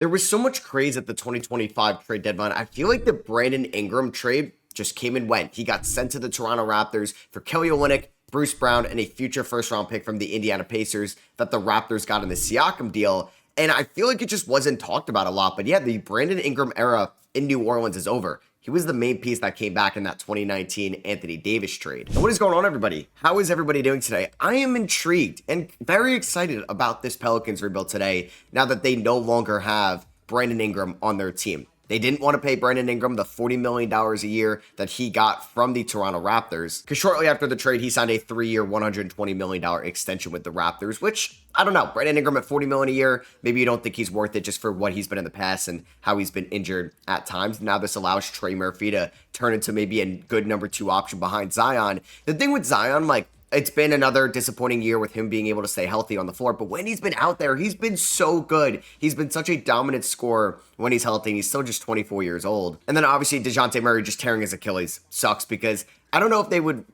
There was so much craze at the 2025 trade deadline. I feel like the Brandon Ingram trade just came and went. He got sent to the Toronto Raptors for Kelly Olynyk, Bruce Brown, and a future first-round pick from the Indiana Pacers that the Raptors got in the Siakam deal. And I feel like it just wasn't talked about a lot. But yeah, the Brandon Ingram era in New Orleans is over. He was the main piece that came back in that 2019 Anthony Davis trade. And what is going on, everybody? How is everybody doing today? I am intrigued and very excited about this Pelicans rebuild today now that they no longer have Brandon Ingram on their team. They didn't want to pay Brandon Ingram the $40 million a year that he got from the Toronto Raptors, because shortly after the trade, he signed a 3-year, $120 million extension with the Raptors, which, I don't know, Brandon Ingram at $40 million a year, maybe you don't think he's worth it just for what he's been in the past and how he's been injured at times. Now this allows Trey Murphy to turn into maybe a good number 2 option behind Zion. The thing with Zion, it's been another disappointing year with him being able to stay healthy on the floor. But when he's been out there, he's been so good. He's been such a dominant scorer when he's healthy, and he's still just 24 years old. And then obviously DeJounte Murray just tearing his Achilles sucks, because I don't know if they would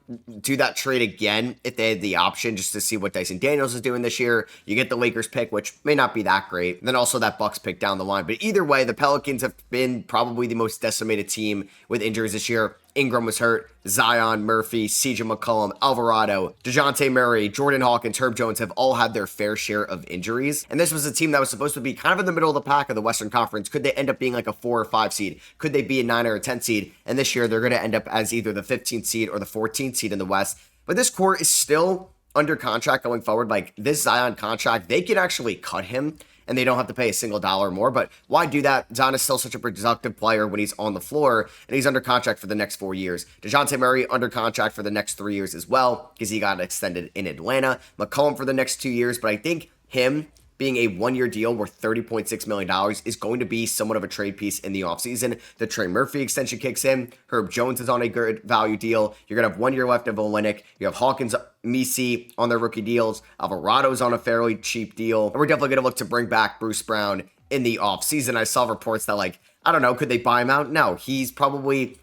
do that trade again if they had the option, just to see what Dyson Daniels is doing this year. You get the Lakers pick, which may not be that great. And then also that Bucks pick down the line. But either way, the Pelicans have been probably the most decimated team with injuries this year. Ingram was hurt. Zion, Murphy, CJ McCollum, Alvarado, DeJounte Murray, Jordan Hawkins, Herb Jones have all had their fair share of injuries. And this was a team that was supposed to be kind of in the middle of the pack of the Western Conference. Could they end up being like a 4 or 5 seed? Could they be a 9 or a 10 seed? And this year they're going to end up as either the 15th seed or the 14th seed in the West. But this core is still under contract going forward. Like this Zion contract, they can actually cut him and they don't have to pay a single dollar more. But why do that? Zion is still such a productive player when he's on the floor, and he's under contract for the next 4 years. DeJounte Murray under contract for the next 3 years as well, because he got extended in Atlanta. McCollum for the next 2 years, but I think him being a 1-year deal worth $30.6 million is going to be somewhat of a trade piece in the offseason. The Trey Murphy extension kicks in. Herb Jones is on a good value deal. You're going to have 1 year left of Olynyk. You have Hawkins, Misi on their rookie deals. Alvarado's on a fairly cheap deal. And we're definitely going to look to bring back Bruce Brown in the offseason. I saw reports that, I don't know, could they buy him out? No, he's probably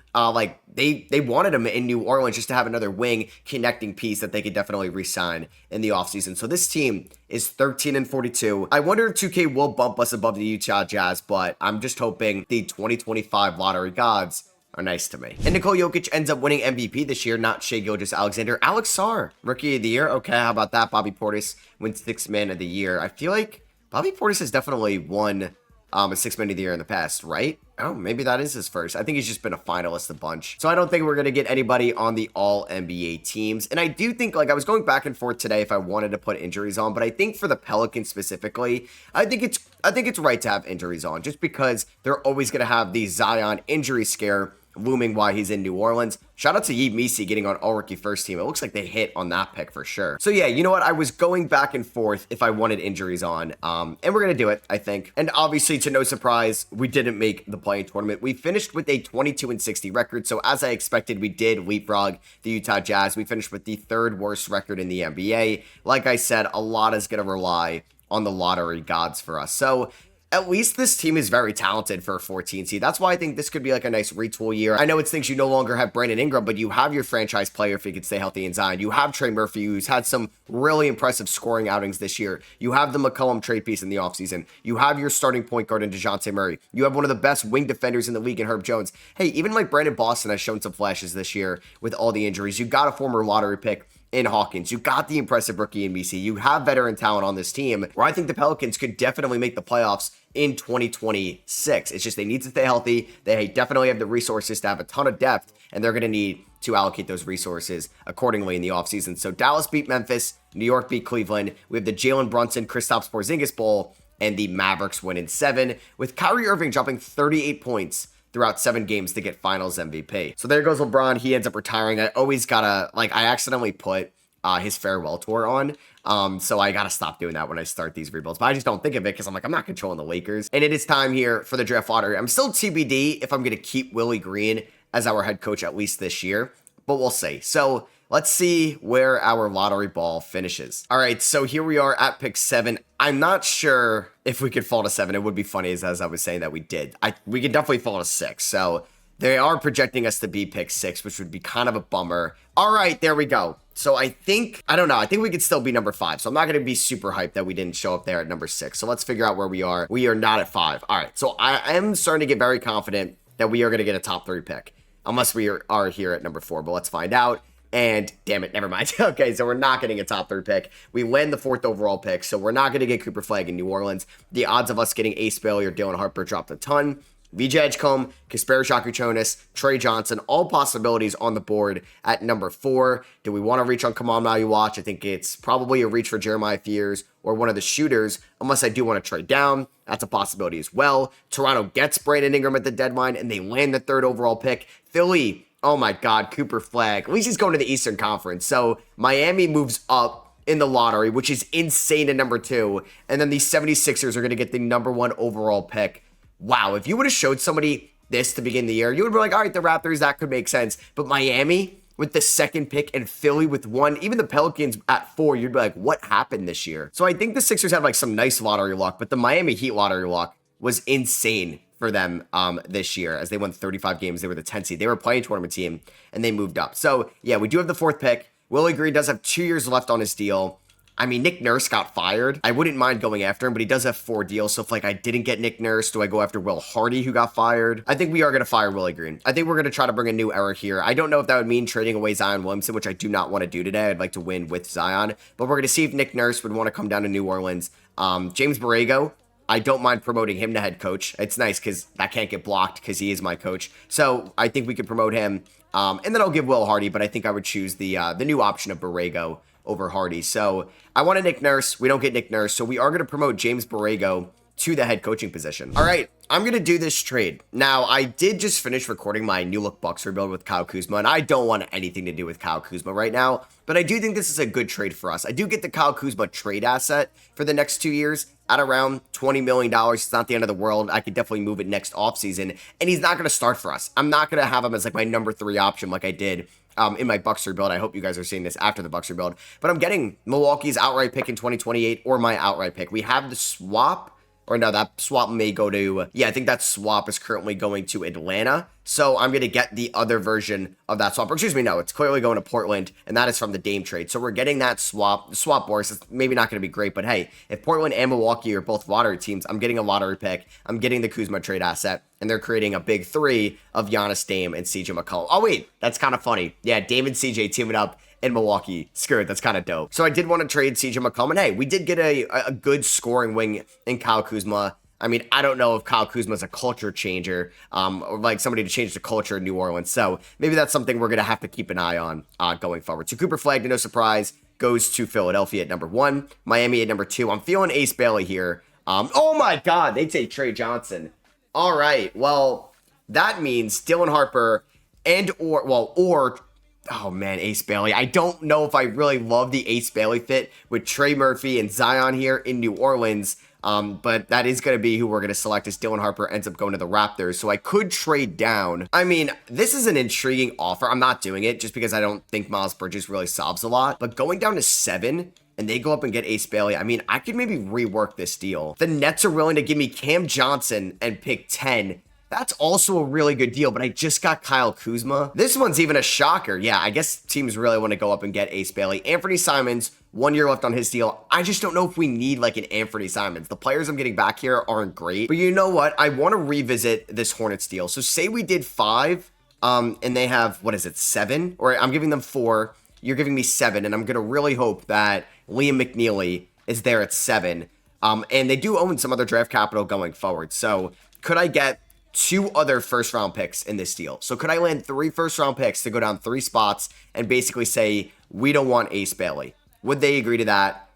they wanted him in New Orleans just to have another wing connecting piece that they could definitely re-sign in the offseason. So this team is 13-42. I wonder if 2K will bump us above the Utah Jazz, but I'm just hoping the 2025 lottery gods are nice to me. And Nikola Jokic ends up winning MVP this year, not Shai Gilgeous-Alexander. Alex Sarr, Rookie of the Year. Okay, how about that? Bobby Portis wins 6th Man of the Year. I feel like Bobby Portis has definitely won a 6th Man of the Year in the past, right? Oh, maybe that is his first. I think he's just been a finalist a bunch. So I don't think we're going to get anybody on the all-NBA teams. And I do think, I was going back and forth today if I wanted to put injuries on, but I think for the Pelicans specifically, I think it's right to have injuries on, just because they're always going to have the Zion injury scare looming while he's in New Orleans. Shout out to Yves Missi getting on all-rookie first team. It looks like they hit on that pick for sure. So yeah, you know what? I was going back and forth if I wanted injuries on, and we're going to do it, I think. And obviously, to no surprise, we didn't make the play-in tournament. We finished with a 22-60 record, so as I expected, we did leapfrog the Utah Jazz. We finished with the 3rd worst record in the NBA. Like I said, a lot is going to rely on the lottery gods for us. So at least this team is very talented for a 14 seed. That's why I think this could be a nice retool year. I know it thinks you no longer have Brandon Ingram, but you have your franchise player if he could stay healthy in Zion. You have Trey Murphy, who's had some really impressive scoring outings this year. You have the McCollum trade piece in the offseason. You have your starting point guard in DeJounte Murray. You have one of the best wing defenders in the league in Herb Jones. Hey, even Brandon Boston has shown some flashes this year with all the injuries. You got a former lottery pick in Hawkins. You got the impressive rookie in BC. You have veteran talent on this team, where I think the Pelicans could definitely make the playoffs in 2026. It's just they need to stay healthy. They definitely have the resources to have a ton of depth, and they're going to need to allocate those resources accordingly in the offseason. So Dallas beat Memphis, New York beat Cleveland. We have the Jalen Brunson, Kristaps Porzingis Bowl, and the Mavericks win in 7, with Kyrie Irving dropping 38 points throughout 7 games to get finals MVP. So there goes LeBron. He ends up retiring. I always gotta, I accidentally put his farewell tour on. So I gotta stop doing that when I start these rebuilds. But I just don't think of it because I'm not controlling the Lakers. And it is time here for the draft lottery. I'm still TBD if I'm gonna keep Willie Green as our head coach at least this year, but we'll see. So let's see where our lottery ball finishes. All right, so here we are at pick 7. I'm not sure if we could fall to 7. It would be funny as I was saying that we did. We can definitely fall to 6. So They are projecting us to be pick 6, which would be kind of a bummer. All right, there we go. So I don't know. I think we could still be number 5. So I'm not going to be super hyped that we didn't show up there at number 6. So let's figure out where we are. We are not at 5. All right. So I am starting to get very confident that we are going to get a top 3 pick. Unless we are here at number 4, but let's find out. And damn it, never mind. Okay, so we're not getting a top 3 pick. We land the 4th overall pick, so we're not going to get Cooper Flagg in New Orleans. The odds of us getting Ace Bailey or Dylan Harper dropped a ton. VJ Edgecombe, Kasperi Shakuchonis, Trey Johnson, all possibilities on the board at number 4. Do we want to reach on Kamal Maluach? I think it's probably a reach for Jeremiah Fears or one of the shooters, unless I do want to trade down. That's a possibility as well. Toronto gets Brandon Ingram at the deadline, and they land the 3rd overall pick. Philly, oh my God, Cooper Flagg. At least he's going to the Eastern Conference. So Miami moves up in the lottery, which is insane at number 2. And then the 76ers are going to get the number 1 overall pick. Wow, if you would have showed somebody this to begin the year, you would be like, all right, the Raptors, that could make sense. But Miami with the 2nd pick and Philly with 1, even the Pelicans at 4, you'd be like, what happened this year? So I think the Sixers had like some nice lottery luck, but the Miami Heat lottery luck was insane for them this year as they won 35 games. They were the 10th seed. They were a playing tournament team, and they moved up. So, yeah, we do have the 4th pick. Willie Green does have 2 years left on his deal. I mean, Nick Nurse got fired. I wouldn't mind going after him, but he does have 4 deals. So if like I didn't get Nick Nurse, do I go after Will Hardy, who got fired? I think we are going to fire Willie Green. I think we're going to try to bring a new era here. I don't know if that would mean trading away Zion Williamson, which I do not want to do today. I'd like to win with Zion, but we're going to see if Nick Nurse would want to come down to New Orleans. James Borrego, I don't mind promoting him to head coach. It's nice because that can't get blocked because he is my coach. So I think we could promote him. And then I'll give Will Hardy, but I think I would choose the new option of Borrego over Hardy. So I want a Nick Nurse. We don't get Nick Nurse. So we are going to promote James Borrego to the head coaching position. All right, I'm going to do this trade. Now, I did just finish recording my new look Bucks rebuild with Kyle Kuzma, and I don't want anything to do with Kyle Kuzma right now, but I do think this is a good trade for us. I do get the Kyle Kuzma trade asset for the next 2 years at around $20 million. It's not the end of the world. I could definitely move it next offseason, and he's not going to start for us. I'm not going to have him as like my number 3 option like I did in my Bucks rebuild. I hope you guys are seeing this after the Bucks rebuild, but I'm getting Milwaukee's outright pick in 2028 or my outright pick. We have the swap. Or no, that swap may go to, yeah, I think that swap is currently going to Atlanta. So I'm going to get the other version of that swap. Or excuse me, no, it's clearly going to Portland, and that is from the Dame trade. So we're getting that swap. The swap works. It's maybe not going to be great, but hey, if Portland and Milwaukee are both lottery teams, I'm getting a lottery pick. I'm getting the Kuzma trade asset, and they're creating a big 3 of Giannis, Dame, and CJ McCollum. Oh, wait, that's kind of funny. Yeah, Dame and CJ teaming up in Milwaukee. Screw it, that's kind of dope. So I did want to trade CJ McCollum, and hey, we did get a good scoring wing in Kyle Kuzma. I mean, I don't know if Kyle Kuzma is a culture changer, or like somebody to change the culture in New Orleans. So maybe that's something we're going to have to keep an eye on going forward. So Cooper Flagg, to no surprise, goes to Philadelphia at number 1, Miami at number 2. I'm feeling Ace Bailey here. Oh my God, they take Trey Johnson. All right, well, that means Dylan Harper or oh man, Ace Bailey. I don't know if I really love the Ace Bailey fit with Trey Murphy and Zion here in New Orleans. But that is going to be who we're going to select as Dylan Harper ends up going to the Raptors. So I could trade down. I mean, this is an intriguing offer. I'm not doing it just because I don't think Miles Bridges really solves a lot. But going down to 7 and they go up and get Ace Bailey, I mean, I could maybe rework this deal. The Nets are willing to give me Cam Johnson and pick 10. That's also a really good deal, but I just got Kyle Kuzma. This one's even a shocker. Yeah, I guess teams really want to go up and get Ace Bailey. Anthony Simons, 1 year left on his deal. I just don't know if we need like an Anthony Simons. The players I'm getting back here aren't great, but you know what? I want to revisit this Hornets deal. So say we did 5, and they have, what is it, 7? Or I'm giving them 4. You're giving me 7, and I'm going to really hope that Liam McNeely is there at 7. And they do own some other draft capital going forward. So could I get 2 other first-round picks in this deal? So could I land 3 first-round picks to go down 3 spots and basically say, we don't want Ace Bailey? Would they agree to that?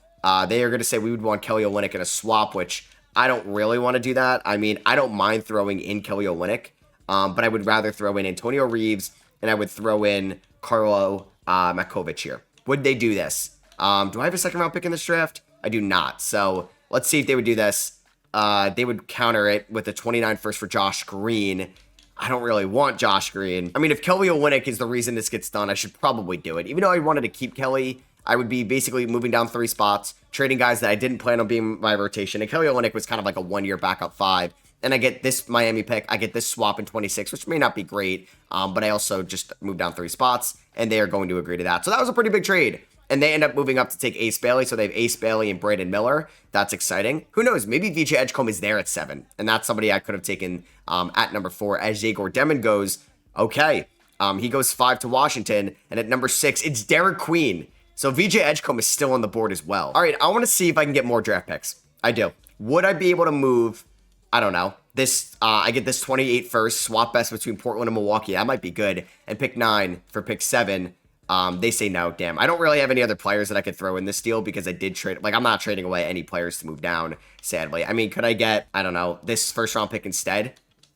They are going to say we would want Kelly Olynyk in a swap, which I don't really want to do that. I mean, I don't mind throwing in Kelly Olynyk, but I would rather throw in Antonio Reeves, and I would throw in Carlo Makovic here. Would they do this? Do I have a second-round pick in this draft? I do not. So let's see if they would do this. They would counter it with a 29 first for Josh Green. I don't really want Josh Green. I mean, if Kelly Olynyk is the reason this gets done, I should probably do it. Even though I wanted to keep Kelly, I would be basically moving down 3 spots, trading guys that I didn't plan on being my rotation. And Kelly Olynyk was kind of like a 1-year backup 5 and I get this Miami pick. I get this swap in 26, which may not be great, but I also just moved down 3 spots, and they are going to agree to that. So that was a pretty big trade. And they end up moving up to take Ace Bailey. So they have Ace Bailey and Brandon Miller. That's exciting. Who knows? Maybe VJ Edgecombe is there at 7. And that's somebody I could have taken at number 4. As Jagor Demon goes, okay. He goes 5 to Washington. And at number 6, it's Derek Queen. So VJ Edgecombe is still on the board as well. All right, I want to see if I can get more draft picks. I do. Would I be able to move, I don't know, this, I get this 28 first, swap best between Portland and Milwaukee. That might be good. And pick 9 for pick 7. They say no. Damn, I don't really have any other players that I could throw in this deal because I did trade. Like, I'm not trading away any players to move down, sadly. I mean, could I get, I don't know, this first round pick instead?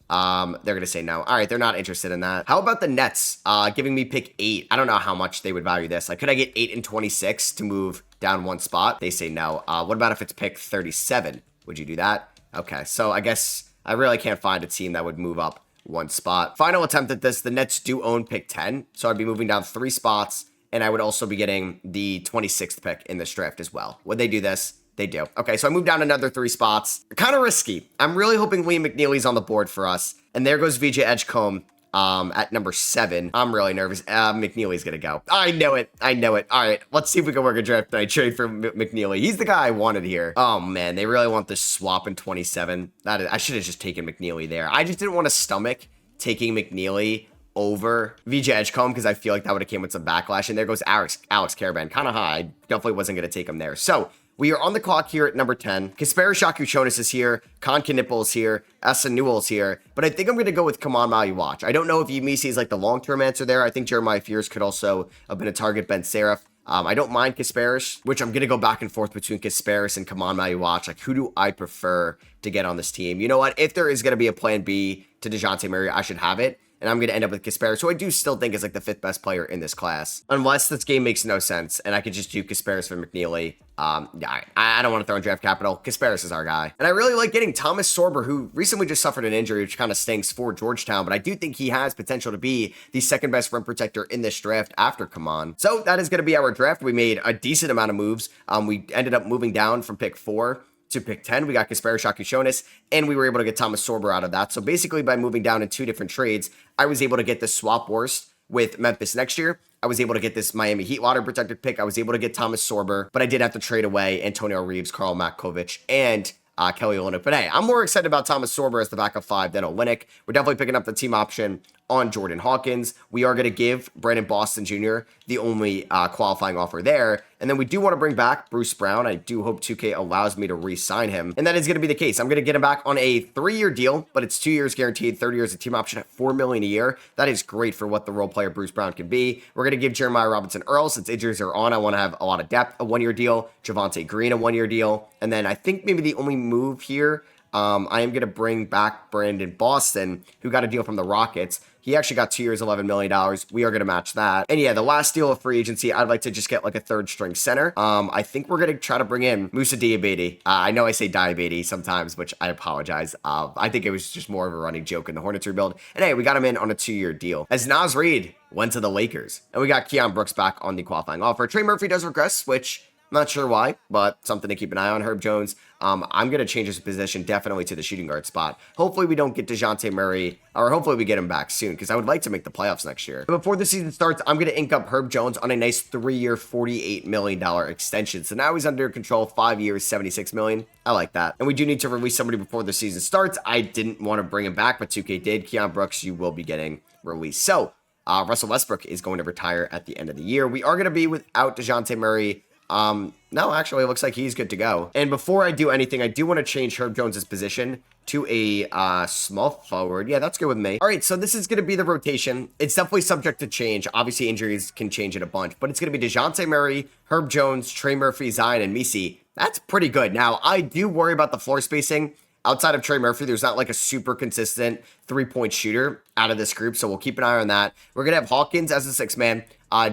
They're going to say no. All right, they're not interested in that. How about the Nets giving me pick 8? I don't know how much they would value this. Like, could I get 8 and 26 to move down 1 spot? They say no. What about if it's pick 37? Would you do that? Okay, so I guess I really can't find a team that would move up 1 spot. Final attempt at this. The Nets do own pick 10, so I'd be moving down 3 spots, and I would also be getting the 26th pick in this draft as well. Would they do this? They do. Okay, so I moved down another 3 spots. Kind of risky. I'm really hoping Liam McNeely's on the board for us, and there goes VJ Edgecombe at number 7. I'm really nervous. McNeely's gonna go. I know it. I know it. All right, let's see if we can work a draft night trade for McNeely. He's the guy I wanted here. Oh man, they really want this swap in 27. That is, I should have just taken McNeely there. I just didn't want to stomach taking McNeely over VJ Edgecombe because I feel like that would have came with some backlash. And there goes Alex Caravan, kind of high. I definitely wasn't going to take him there. So we are on the clock here at number 10. Kasperi Shakuchonis is here. Kon Knipple is here. Asa Newell is here. But I think I'm going to go with Kaman Maluach. I don't know if Yemisi is like the long-term answer there. I think Jeremiah Fears could also have been a target. Ben Seraph. I don't mind Kasparis, which I'm going to go back and forth between Kasparis and Kaman Maluach. Like, who do I prefer to get on this team? You know what? If there is going to be a plan B to DeJounte Murray, I should have it. And I'm going to end up with Kasparis, who I do still think is like the 5th best player in this class. Unless this game makes no sense and I could just do Kasparis for McNeely. Yeah, I don't want to throw in draft capital. Kasparis is our guy. And I really like getting Thomas Sorber, who recently just suffered an injury, which kind of stinks for Georgetown. But I do think he has potential to be the 2nd best rim protector in this draft after Kaman. So that is going to be our draft. We made a decent amount of moves. We ended up moving down from pick 4 to pick 10. We got Kasperi Shakuchonis, and we were able to get Thomas Sorber out of that. So basically, by moving down in 2 different trades, I was able to get this swap worst with Memphis next year. I was able to get this Miami Heat lottery protected pick. I was able to get Thomas Sorber, but I did have to trade away Antonio Reeves, Karl Matkovic, and Kelly Olynyk. But hey, I'm more excited about Thomas Sorber as the backup 5 than Olynyk. We're definitely picking up the team option on Jordan Hawkins. We are going to give Brandon Boston Jr. the only qualifying offer there. And then we do want to bring back Bruce Brown. I do hope 2K allows me to re-sign him. And that is going to be the case. I'm going to get him back on a 3-year deal, but it's 2 years guaranteed, 30 years of team option at $4 million a year. That is great for what the role player Bruce Brown can be. We're going to give Jeremiah Robinson Earl, since injuries are on. I want to have a lot of depth, a 1-year deal. Javonte Green, a 1-year deal. And then I think maybe the only move here, I am going to bring back Brandon Boston, who got a deal from the Rockets. He actually got 2 years, $11 million. We are going to match that. And yeah, the last deal of free agency, I'd like to just get like a 3rd string center. I think we're going to try to bring in Musa Diabaté. I know I say Diabaté sometimes, which I apologize. I think it was just more of a running joke in the Hornets rebuild. And hey, we got him in on a 2-year deal. As Naz Reid went to the Lakers. And we got Keon Brooks back on the qualifying offer. Trey Murphy does regress, which not sure why, but something to keep an eye on. Herb Jones, I'm going to change his position definitely to the shooting guard spot. Hopefully we don't get DeJounte Murray, or hopefully we get him back soon, because I would like to make the playoffs next year. But before the season starts, I'm going to ink up Herb Jones on a nice 3-year, $48 million extension. So now he's under control, 5 years, $76 million. I like that. And we do need to release somebody before the season starts. I didn't want to bring him back, but 2K did. Keon Brooks, you will be getting released. So Russell Westbrook is going to retire at the end of the year. We are going to be without DeJounte Murray. No, actually, it looks like he's good to go. And before I do anything, I do want to change Herb Jones's position to a small forward. Yeah, that's good with me. All right, so this is going to be the rotation. It's definitely subject to change. Obviously, injuries can change it a bunch, but it's going to be DeJounte Murray, Herb Jones, Trey Murphy, Zion, and Misi. That's pretty good. Now, I do worry about the floor spacing. Outside of Trey Murphy, there's not like a super consistent 3-point shooter out of this group, so we'll keep an eye on that. We're going to have Hawkins as a 6th man.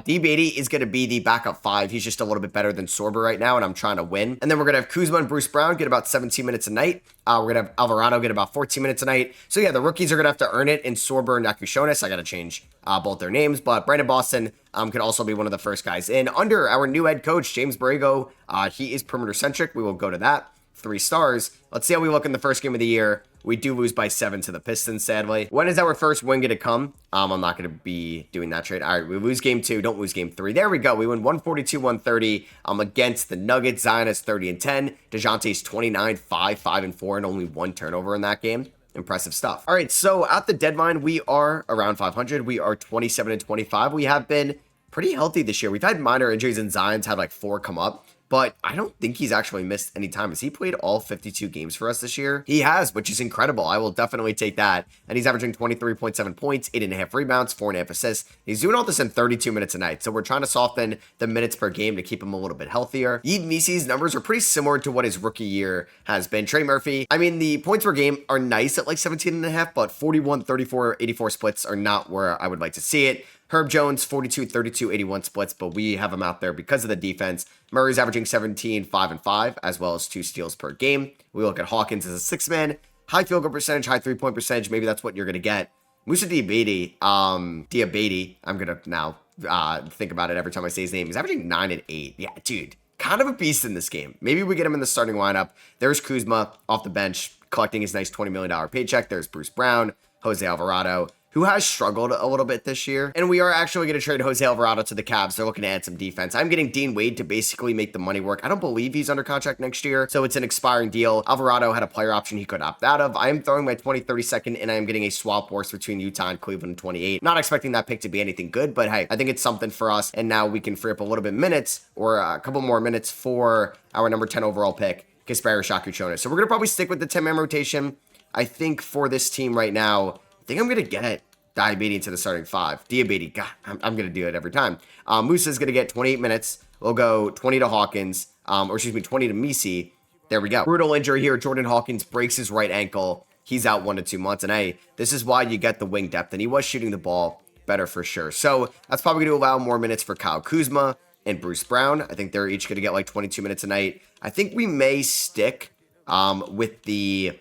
D. Beatty is going to be the backup 5. He's just a little bit better than Sorber right now, and I'm trying to win. And then we're going to have Kuzma and Bruce Brown get about 17 minutes a night. We're going to have Alvarado get about 14 minutes a night. So yeah, the rookies are going to have to earn it in Sorber and Nakushonis. I got to change both their names, but Brandon Boston could also be one of the first guys in. Under our new head coach, James Borrego, he is perimeter-centric. We will go to that. 3 stars. Let's see how we look in the first game of the year We do lose by 7 to the Pistons, sadly. When is our first win going to come? I'm not going to be doing that trade. All right, we lose game 2. Don't lose game 3. There we go. We win 142-130 against the Nuggets. Zion is 30-10. DeJounte's 29, 5-4, and only 1 turnover in that game. Impressive stuff. All right, so at the deadline, we are around 500. We are 27-25. We have been pretty healthy this year. We've had minor injuries, and Zion's had like 4 come up. But I don't think he's actually missed any time. Has he played all 52 games for us this year? He has, which is incredible. I will definitely take that. And he's averaging 23.7 points, 8.5 rebounds, 4.5 assists. He's doing all this in 32 minutes a night. So we're trying to soften the minutes per game to keep him a little bit healthier. Yves Missy's numbers are pretty similar to what his rookie year has been. Trey Murphy, I mean, the points per game are nice at like 17.5, but 41, 34, 84 splits are not where I would like to see it. Herb Jones, 42, 32, 81 splits, but we have him out there because of the defense. Murray's averaging 17, 5-5, as well as 2 steals per game. We look at Hawkins as a 6-man. High field goal percentage, high 3-point percentage. Maybe that's what you're going to get. Moussa Diabate, I'm going to now think about it every time I say his name. He's averaging 9 and 8. Yeah, dude, kind of a beast in this game. Maybe we get him in the starting lineup. There's Kuzma off the bench, collecting his nice $20 million paycheck. There's Bruce Brown, Jose Alvarado, who has struggled a little bit this year. And we are actually going to trade Jose Alvarado to the Cavs. They're looking to add some defense. I'm getting Dean Wade to basically make the money work. I don't believe he's under contract next year, so it's an expiring deal. Alvarado had a player option he could opt out of. I am throwing my 32nd, and I am getting a swap horse between Utah and Cleveland in 28. Not expecting that pick to be anything good, but hey, I think it's something for us. And now we can free up a little bit minutes, or a couple more minutes for our number 10 overall pick, Kasperi Shakuchonis. So we're going to probably stick with the 10-man rotation. I think for this team right now, I think I'm going to get Diabate into the starting 5. Diabate, God, I'm going to do it every time. Musa's going to get 28 minutes. We'll go 20 to Hawkins, 20 to Misi. There we go. Brutal injury here. Jordan Hawkins breaks his right ankle. He's out 1 to 2 months. And hey, this is why you get the wing depth. And he was shooting the ball better for sure. So that's probably going to allow more minutes for Kyle Kuzma and Bruce Brown. I think they're each going to get like 22 minutes a night. I think we may stick with the...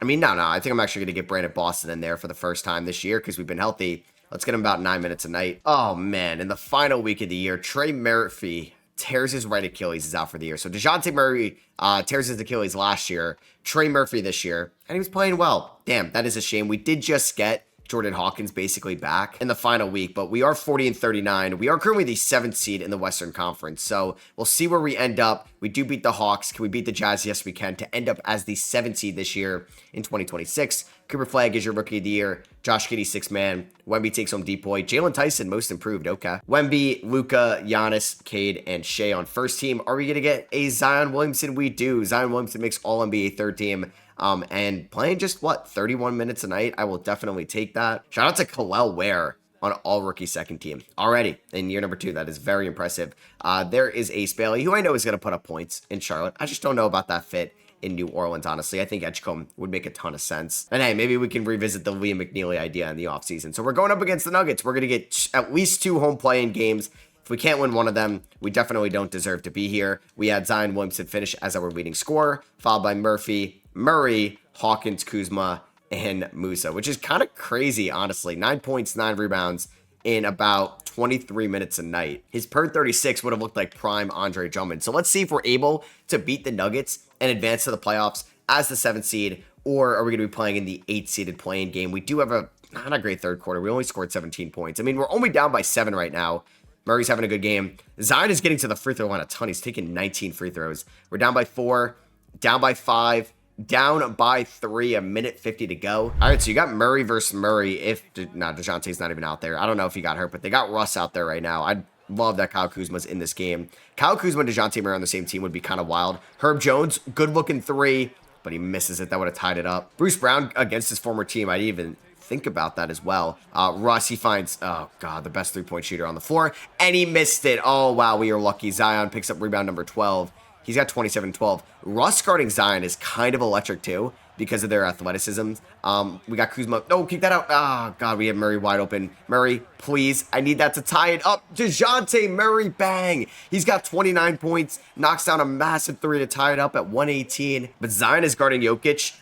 No. I think I'm actually going to get Brandon Boston in there for the first time this year because we've been healthy. Let's get him about 9 minutes a night. Oh, man. In the final week of the year, Trey Murphy tears his right Achilles. Is out for the year. So DeJounte Murray tears his Achilles last year. Trey Murphy this year. And he was playing well. Damn, that is a shame. We did just get Jordan Hawkins basically back in the final week, but we are 40-39. We are currently the 7th seed in the Western Conference, so we'll see where we end up. We do beat the Hawks. Can we beat the Jazz? Yes, we can, to end up as the 7th seed this year in 2026. Cooper Flagg is your Rookie of the Year. Josh Giddey, 6-man. Wemby takes home Depoy. Jalen Tyson, most improved. Okay. Wemby, Luka, Giannis, Cade, and Shea on first team. Are we going to get a Zion Williamson? We do. Zion Williamson makes All-NBA third team. And playing just 31 minutes a night, I will definitely take that. Shout out to Khalil Ware on all-rookie second team already in year number 2. That is very impressive. There is Ace Bailey, who I know is going to put up points in Charlotte. I just don't know about that fit in New Orleans, honestly. I think Edgecombe would make a ton of sense. And hey, maybe we can revisit the Liam McNeely idea in the offseason. So we're going up against the Nuggets. We're going to get at least 2 home play-in games. If we can't win one of them, we definitely don't deserve to be here. We had Zion Williamson finish as our leading scorer, followed by Murray, Hawkins, Kuzma, and Musa, which is kind of crazy, honestly. 9 points, 9 rebounds in about 23 minutes a night. His per 36 would have looked like prime Andre Drummond. So let's see if we're able to beat the Nuggets and advance to the playoffs as the 7th seed, or are we going to be playing in the 8th-seeded play-in game? We do have not a great third quarter. We only scored 17 points. We're only down by 7 right now. Murray's having a good game. Zion is getting to the free throw line a ton. He's taking 19 free throws. We're down by 4, down by 5, down by 3, a minute 50 to go. All right, so you got Murray versus Murray. DeJounte's not even out there. I don't know if he got hurt, but they got Russ out there right now. I'd love that Kyle Kuzma's in this game. Kyle Kuzma and DeJounte Murray on the same team would be kind of wild. Herb Jones, good-looking 3, but he misses it. That would have tied it up. Bruce Brown against his former team. I'd even think about that as well. Russ, he finds, oh God, the best 3-point shooter on the floor, and he missed it. Oh, wow, we are lucky. Zion picks up rebound number 12. He's got 27-12. Russ guarding Zion is kind of electric too because of their athleticism. We got Kuzma. No, keep that out. Oh, God, we have Murray wide open. Murray, please. I need that to tie it up. DeJounte Murray, bang. He's got 29 points. Knocks down a massive 3 to tie it up at 118. But Zion is guarding Jokic.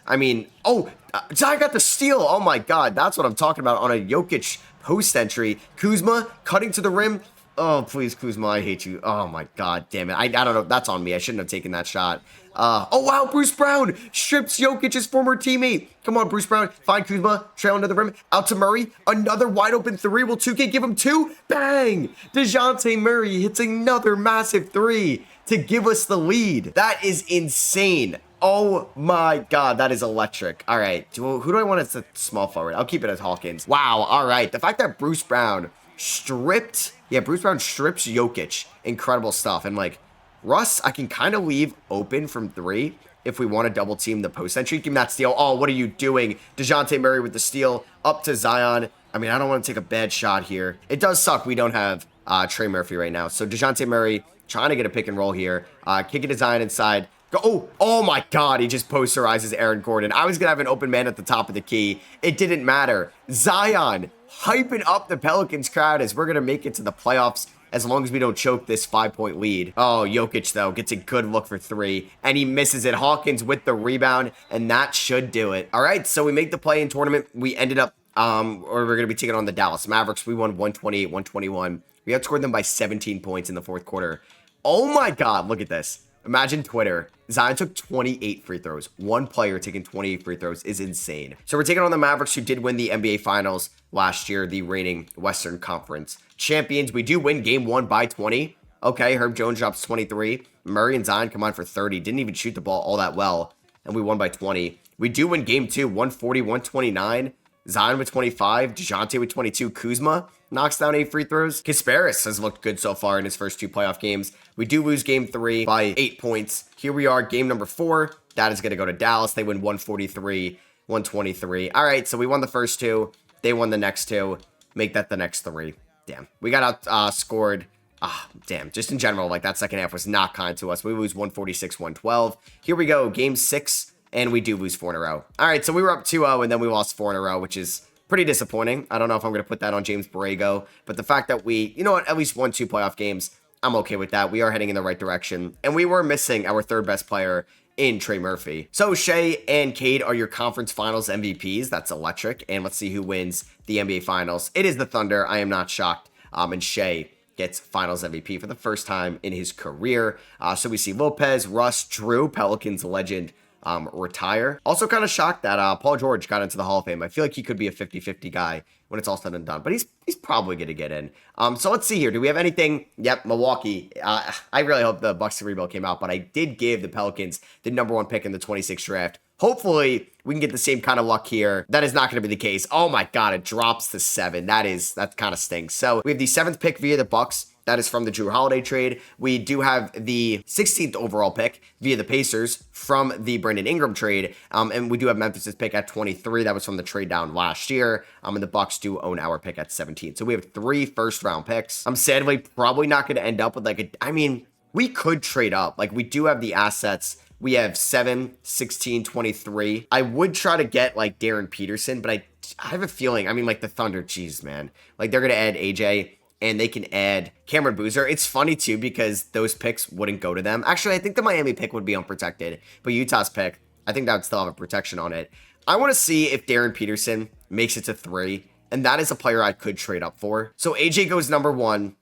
Zion got the steal. Oh, my God. That's what I'm talking about on a Jokic post entry. Kuzma cutting to the rim. Oh, please, Kuzma, I hate you. Oh, my God, damn it. I don't know. That's on me. I shouldn't have taken that shot. Oh, wow, Bruce Brown strips Jokic's former teammate. Come on, Bruce Brown. Find Kuzma. Trail into the rim. Out to Murray. Another wide open three. Will 2K give him two? Bang! DeJounte Murray hits another massive three to give us the lead. That is insane. Oh my God, that is electric. All right, who do I want as a small forward? I'll keep it as Hawkins. Wow, all right. The fact that Bruce Brown strips Jokic. Incredible stuff. And like, Russ, I can kind of leave open from three if we want to double team the post entry. Give me that steal. Oh, what are you doing? DeJounte Murray with the steal up to Zion. I mean, I don't want to take a bad shot here. It does suck we don't have Trey Murphy right now. So DeJounte Murray trying to get a pick and roll here. Kick it to Zion inside. Go. Oh my God, he just posterizes Aaron Gordon. I was going to have an open man at the top of the key. It didn't matter. Zion hyping up the Pelicans crowd as we're going to make it to the playoffs as long as we don't choke this 5-point lead. Oh, Jokic, though, gets a good look for three, and he misses it. Hawkins with the rebound, and that should do it. All right, so we make the play-in tournament. We ended up, or we're going to be taking on the Dallas Mavericks. We won 128-121. We outscored them by 17 points in the fourth quarter. Oh my God, look at this. Imagine Twitter. Zion took 28 free throws. One player taking 28 free throws is insane. So we're taking on the Mavericks, who did win the NBA Finals last year, the reigning Western Conference champions. We do win game 1 by 20. Okay, Herb Jones drops 23. Murray and Zion come on for 30. Didn't even shoot the ball all that well, and we won by 20. We do win game 2, 140-129. Zion with 25, DeJounte with 22, Kuzma knocks down 8 free throws. Kasparis has looked good so far in his first 2 playoff games. We do lose game 3 by 8 points. Here we are, game number 4. That is going to go to Dallas. They win 143-123. All right, so we won the first 2. They won the next 2. Make that the next 3. Damn. We got outscored. Damn. Just in general, like that second half was not kind to us. We lose 146-112. Here we go, game 6. And we do lose 4 in a row. All right, so we were up 2-0, and then we lost 4 in a row, which is pretty disappointing. I don't know if I'm going to put that on James Borrego, but the fact that we, you know what, at least won 2 playoff games, I'm okay with that. We are heading in the right direction, and we were missing our third best player in Trey Murphy. So Shea and Cade are your conference finals MVPs. That's electric, and let's see who wins the NBA Finals. It is the Thunder. I am not shocked, and Shea gets finals MVP for the first time in his career. So we see Lopez, Russ, Drew, Pelicans legend, retire. Also kind of shocked that Paul George got into the Hall of Fame. I feel like he could be a 50-50 guy when it's all said and done, but he's probably going to get in. So let's see here. Do we have anything? Yep, Milwaukee. I really hope the Bucks rebuild came out, but I did give the Pelicans the #1 pick in the 26th draft. Hopefully, we can get the same kind of luck here. That is not going to be the case. Oh my God, it drops to 7. That kind of stinks. So we have the 7th pick via the Bucks. That is from the Drew Holiday trade. We do have the 16th overall pick via the Pacers from the Brandon Ingram trade. And we do have Memphis' pick at 23. That was from the trade down last year. And the Bucks do own our pick at 17. So we have 3 first-round picks. I'm sadly probably not going to end up with we could trade up. Like, we do have the assets. We have 7, 16, 23. I would try to get, like, Darren Peterson, but I have a feeling, the Thunder, geez, man. Like, they're going to add AJ, and they can add Cameron Boozer. It's funny, too, because those picks wouldn't go to them. Actually, I think the Miami pick would be unprotected, but Utah's pick, I think that would still have a protection on it. I want to see if Darren Peterson makes it to 3, and that is a player I could trade up for. So AJ goes #1.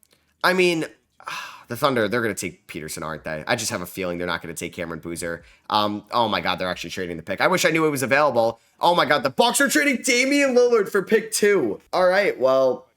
The Thunder, they're going to take Peterson, aren't they? I just have a feeling they're not going to take Cameron Boozer. Oh my God, they're actually trading the pick. I wish I knew it was available. Oh my God, the Bucks are trading Damian Lillard for pick 2. All right, well,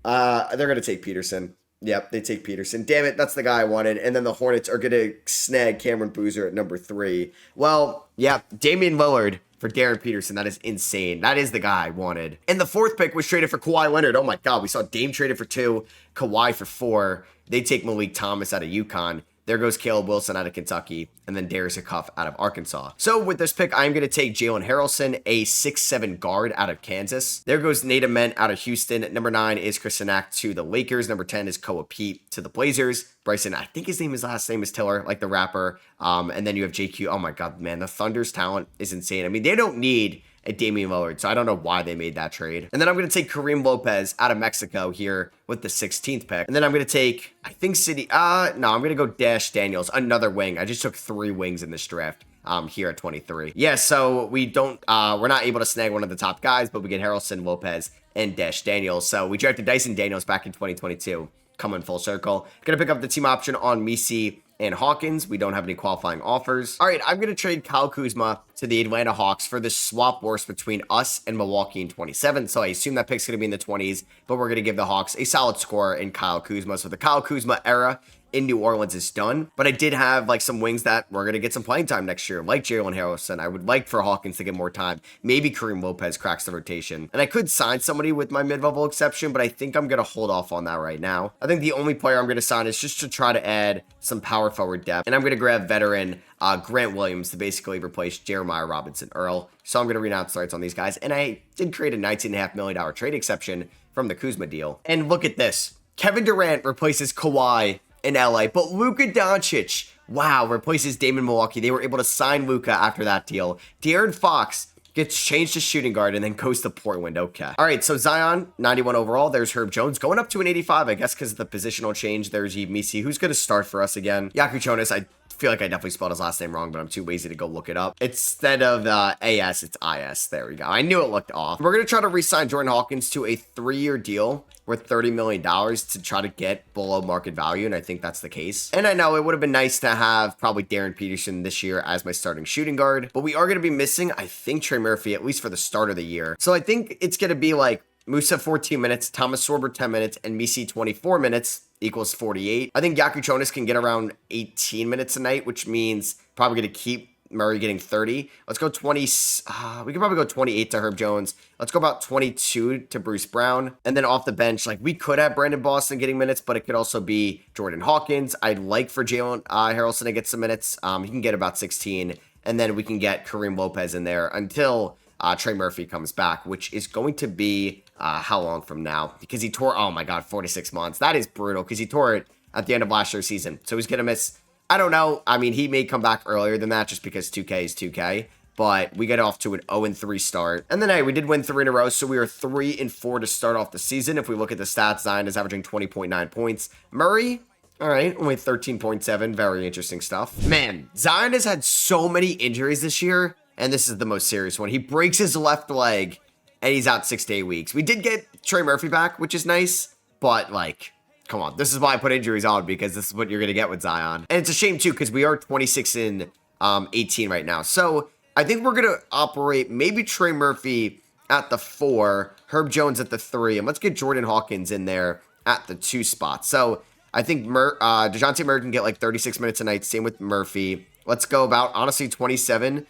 they're going to take Peterson. Yep, they take Peterson. Damn it, that's the guy I wanted. And then the Hornets are going to snag Cameron Boozer at #3. Well, yeah, Damian Lillard for Darren Peterson. That is insane. That is the guy I wanted. And the 4th pick was traded for Kawhi Leonard. Oh my God, we saw Dame traded for 2, Kawhi for 4. They take Malik Thomas out of UConn. There goes Caleb Wilson out of Kentucky, and then Darius Cuff out of Arkansas. So with this pick, I'm going to take Jalen Harrelson, a 6'7" guard out of Kansas. There goes Nate Ament out of Houston. #9 is Chris Anak to the Lakers. #10 is Koa Pete to the Blazers. Bryson, I think his last name is Tiller, like the rapper. And then you have JQ. Oh my God, man, the Thunder's talent is insane. They don't need a Damian Lillard, so I don't know why they made that trade. And then I'm going to take Kareem Lopez out of Mexico here with the 16th pick. And then I'm going to take, I'm going to go Dash Daniels, another wing. I just took 3 wings in this draft. Here at 23. Yeah, so we're not able to snag one of the top guys, but we get Harrelson, Lopez, and Dash Daniels. So we drafted Dyson Daniels back in 2022. coming full circle. Gonna pick up the team option on Misi and Hawkins. We don't have any qualifying offers. All right, I'm going to trade Kyle Kuzma to the Atlanta Hawks for the swap worst between us and Milwaukee in 27. So I assume that pick's going to be in the 20s, but we're going to give the Hawks a solid score in Kyle Kuzma. So the Kyle Kuzma era in New Orleans is done, but I did have like some wings that we're going to get some playing time next year, like Jalen Harrelson. I would like for Hawkins to get more time. Maybe Kareem Lopez cracks the rotation, and I could sign somebody with my mid-level exception, but I think I'm going to hold off on that right now. I think the only player I'm going to sign is just to try to add some power forward depth, and I'm going to grab veteran Grant Williams to basically replace Jeremiah Robinson Earl. So I'm going to renounce the rights on these guys, and I did create a $19.5 million trade exception from the Kuzma deal. And look at this. Kevin Durant replaces Kawhi in LA, but Luka Doncic, wow, replaces Damon Milwaukee. They were able to sign Luka after that deal. De'Aaron Fox gets changed to shooting guard and then goes to Portland. Okay. All right, so Zion, 91 overall. There's Herb Jones going up to an 85, I guess, because of the positional change. There's Yves Misi, who's going to start for us again. Yaku Chonis, I feel like I definitely spelled his last name wrong, but I'm too lazy to go look it up. Instead of AS, it's IS. There we go. I knew it looked off. We're going to try to re-sign Jordan Hawkins to a 3-year deal worth $30 million to try to get below market value, and I think that's the case. And I know it would have been nice to have probably Darren Peterson this year as my starting shooting guard, but we are going to be missing, I think, Trey Murphy, at least for the start of the year. So I think it's going to be like Musa 14 minutes, Thomas Sorber 10 minutes, and Misi 24 minutes equals 48. I think Yaku Chonis can get around 18 minutes a night, which means probably going to keep Murray getting 30. Let's go 20. We can probably go 28 to Herb Jones. Let's go about 22 to Bruce Brown. And then off the bench, like we could have Brandon Boston getting minutes, but it could also be Jordan Hawkins. I'd like for Jalen Harrelson to get some minutes. He can get about 16. And then we can get Kareem Lopez in there until Trey Murphy comes back, which is going to be how long from now? Because he tore, oh my God, 46 months. That is brutal because he tore it at the end of last year's season. So he's going to miss, I don't know. I mean, he may come back earlier than that just because 2K is 2K. But we get off to an 0-3 start. And then, hey, we did win 3 in a row, so we are 3-4 to start off the season. If we look at the stats, Zion is averaging 20.9 points. Murray, all right, only 13.7. Very interesting stuff. Man, Zion has had so many injuries this year, and this is the most serious one. He breaks his left leg, and he's out 6 to 8 weeks. We did get Trey Murphy back, which is nice, but, like, come on. This is why I put injuries on, because this is what you're going to get with Zion. And it's a shame, too, because we are 26-18 right now. So I think we're going to operate maybe Trey Murphy at the 4, Herb Jones at the 3, and let's get Jordan Hawkins in there at the 2 spot. So I think DeJounte Murray can get like 36 minutes a night. Same with Murphy. Let's go about, honestly, 27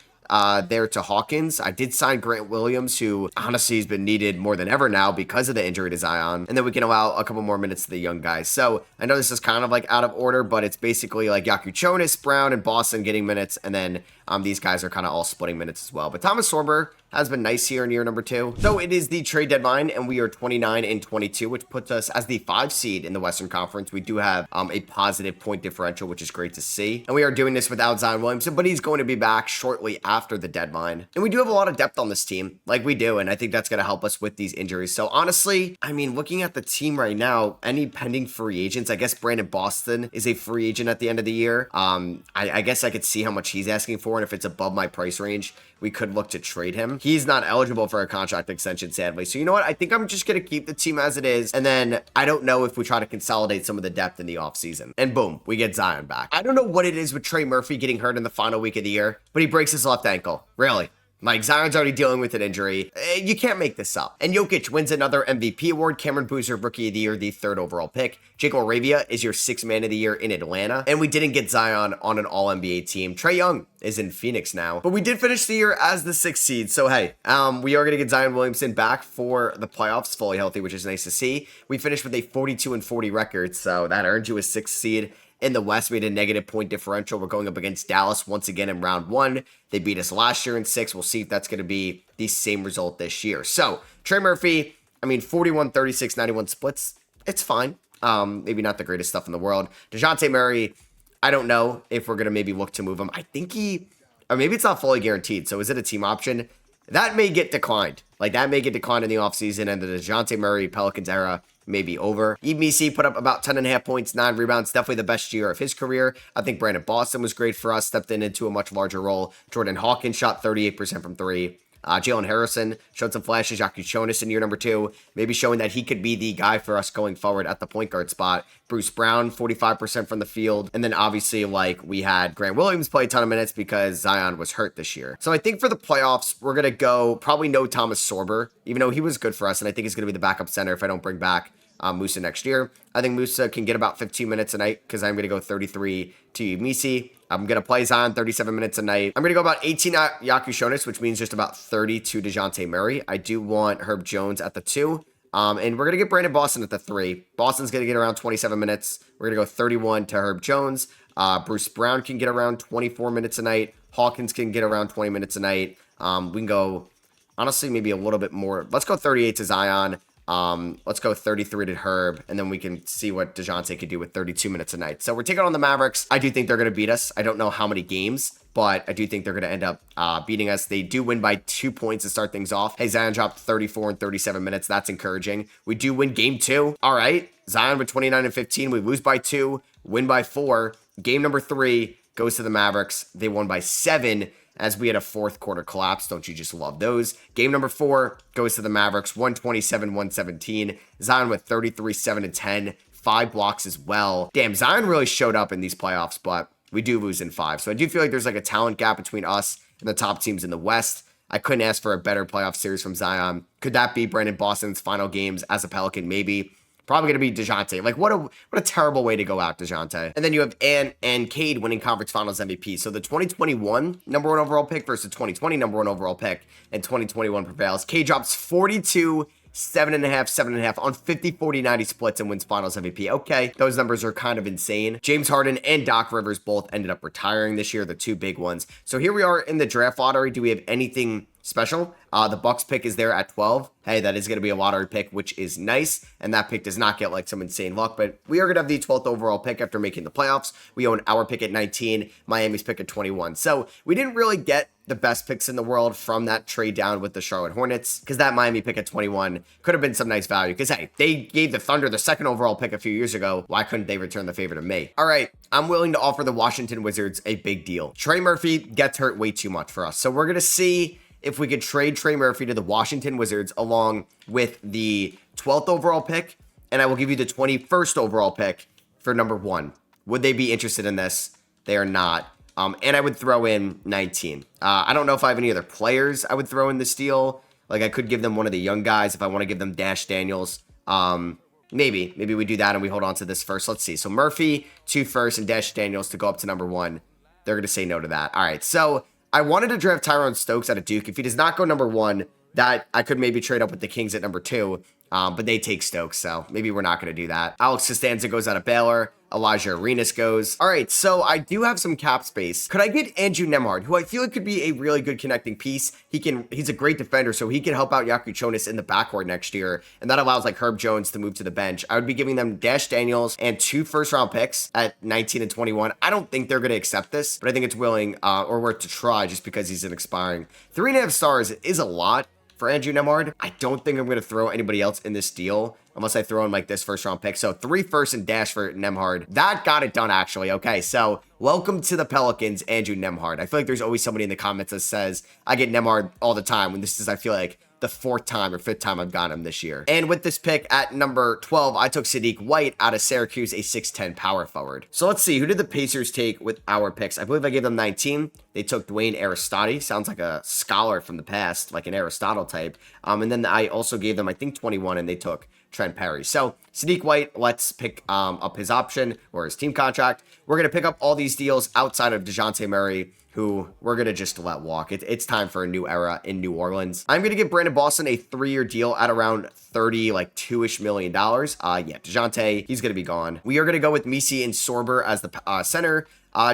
there to Hawkins. I did sign Grant Williams, who honestly has been needed more than ever now because of the injury to Zion. And then we can allow a couple more minutes to the young guys. So I know this is kind of like out of order, but it's basically like Yaku Chonis, Brown, and Boston getting minutes. And then these guys are kind of all splitting minutes as well. But Thomas Sorber has been nice here in year number 2. So it is the trade deadline, and we are 29-22, which puts us as the 5 seed in the Western Conference. We do have a positive point differential, which is great to see. And we are doing this without Zion Williamson, but he's going to be back shortly after the deadline. And we do have a lot of depth on this team, like we do, and I think that's going to help us with these injuries. So honestly, I mean, looking at the team right now, any pending free agents, I guess Brandon Boston is a free agent at the end of the year. I guess I could see how much he's asking for, and if it's above my price range, we could look to trade him. He's not eligible for a contract extension, sadly. So you know what? I think I'm just going to keep the team as it is. And then I don't know if we try to consolidate some of the depth in the offseason. And boom, we get Zion back. I don't know what it is with Trey Murphy getting hurt in the final week of the year, but he breaks his left ankle. Really? Like, Zion's already dealing with an injury. You can't make this up. And Jokic wins another MVP award. Cameron Boozer, Rookie of the Year, the 3rd overall pick. Jake Moravia is your 6th Man of the Year in Atlanta. And we didn't get Zion on an All-NBA team. Trae Young is in Phoenix now. But we did finish the year as the 6th seed. So, hey, we are going to get Zion Williamson back for the playoffs, fully healthy, which is nice to see. We finished with a 42-40 record, so that earned you a 6th seed. In the West, we had a negative point differential. We're going up against Dallas once again in round 1. They beat us last year in 6. We'll see if that's going to be the same result this year. So, Trey Murphy, I mean, 41, 36, 91 splits. It's fine. Maybe not the greatest stuff in the world. DeJounte Murray, I don't know if we're going to maybe look to move him. I think or maybe it's not fully guaranteed. So, is it a team option? That may get declined. Like, that may get declined in the offseason, and the DeJounte Murray Pelicans era may be over. Yves Misi put up about 10.5 points, 9 rebounds, definitely the best year of his career. I think Brandon Boston was great for us, stepped into a much larger role. Jordan Hawkins shot 38% from 3. Jalen Harrison showed some flashes. Jonas in year number 2, maybe showing that he could be the guy for us going forward at the point guard spot. Bruce Brown, 45% from the field. And then obviously, like, we had Grant Williams play a ton of minutes because Zion was hurt this year. So I think for the playoffs, we're going to go probably no Thomas Sorber, even though he was good for us. And I think he's going to be the backup center if I don't bring back Musa next year. I think Musa can get about 15 minutes a night because I'm going to go 33 to Misi. I'm going to play Zion 37 minutes a night. I'm going to go about 18 Jonas, which means just about 30 to DeJounte Murray. I do want Herb Jones at the 2. And we're going to get Brandon Boston at the 3. Boston's going to get around 27 minutes. We're going to go 31 to Herb Jones. Bruce Brown can get around 24 minutes a night. Hawkins can get around 20 minutes a night. We can go, honestly, maybe a little bit more. Let's go 38 to Zion. Let's go 33 to Herb, and then we can see what DeJounte could do with 32 minutes a night. So we're taking on the Mavericks. I do think they're going to beat us. I don't know how many games, but I do think they're going to end up beating us. They do win by 2 points to start things off. Hey, Zion dropped 34 in 37 minutes. That's encouraging. We do win game 2. All right. Zion with 29 and 15. We lose by 2, win by 4. Game number 3 goes to the Mavericks. They won by 7. As we had a fourth quarter collapse. Don't you just love those? Game number 4 goes to the Mavericks, 127-117. Zion with 33, 7, and 10. 5 blocks as well. Damn, Zion really showed up in these playoffs, but we do lose in 5. So I do feel like there's like a talent gap between us and the top teams in the West. I couldn't ask for a better playoff series from Zion. Could that be Brandon Boston's final games as a Pelican? Maybe. Probably going to be DeJounte. Like, what a terrible way to go out, DeJounte. And then you have Ann and Cade winning Conference Finals MVP. So the 2021 number 1 overall pick versus 2020 number 1 overall pick, and 2021 prevails. Cade drops 42, 7.5, 7.5 on 50, 40, 90 splits and wins Finals MVP. Okay, those numbers are kind of insane. James Harden and Doc Rivers both ended up retiring this year, the 2 big ones. So here we are in the draft lottery. Do we have anything special? The Bucks pick is there at 12. Hey, that is going to be a lottery pick, which is nice. And that pick does not get like some insane luck, but we are going to have the 12th overall pick after making the playoffs. We own our pick at 19, Miami's pick at 21. So we didn't really get the best picks in the world from that trade down with the Charlotte Hornets, because that Miami pick at 21 could have been some nice value. Because hey, they gave the Thunder the 2nd overall pick a few years ago. Why couldn't they return the favor to me? All right, I'm willing to offer the Washington Wizards a big deal. Trey Murphy gets hurt way too much for us. So we're going to see if we could trade Trey Murphy to the Washington Wizards along with the 12th overall pick, and I will give you the 21st overall pick for number 1. Would they be interested in this? They are not. And I would throw in 19. I don't know if I have any other players I would throw in this deal. Like, I could give them one of the young guys if I want to give them Dash Daniels. Maybe we do that and we hold on to this first. Let's see. So Murphy, 2 firsts, and Dash Daniels to go up to number 1. They're going to say no to that. All right, so I wanted to draft Tyrone Stokes out of Duke. If he does not go number 1, that I could maybe trade up with the Kings at number 2, but they take Stokes, so maybe we're not going to do that. Alex Costanza goes out of Baylor. Elijah Arenas goes. All right, so I do have some cap space. Could I get Andrew Nembhard, who I feel like could be a really good connecting piece? He's a great defender, so he can help out Jonas in the backcourt next year, and that allows like Herb Jones to move to the bench. I would be giving them Dash Daniels and 2 first-round picks at 19 and 21. I don't think they're going to accept this, but I think it's willing or worth to try just because he's an expiring. 3.5 stars is a lot for Andrew Nembhard. I don't think I'm going to throw anybody else in this deal unless I throw in like this first-round pick. So 3 firsts and Dash for Nembhard. That got it done, actually. Okay, so welcome to the Pelicans, Andrew Nembhard. I feel like there's always somebody in the comments that says, I get Nembhard all the time, when this is, I feel like, the 4th time or 5th time I've got him this year. And with this pick at number 12, I took Sadiq White out of Syracuse, a 6'10 power forward. So let's see, who did the Pacers take with our picks? I believe I gave them 19. They took Dwayne Aristoti. Sounds like a scholar from the past, like an Aristotle type. And then I also gave them, I think, 21, and they took Trent Perry. So Sadiq White, let's pick up his option or his team contract. We're going to pick up all these deals outside of DeJounte Murray, who we're going to just let walk. It's time for a new era in New Orleans. I'm going to give Brandon Boston a 3-year deal at around 30, like $2-ish million. Yeah, DeJounte, he's going to be gone. We are going to go with Misi and Sorber as the center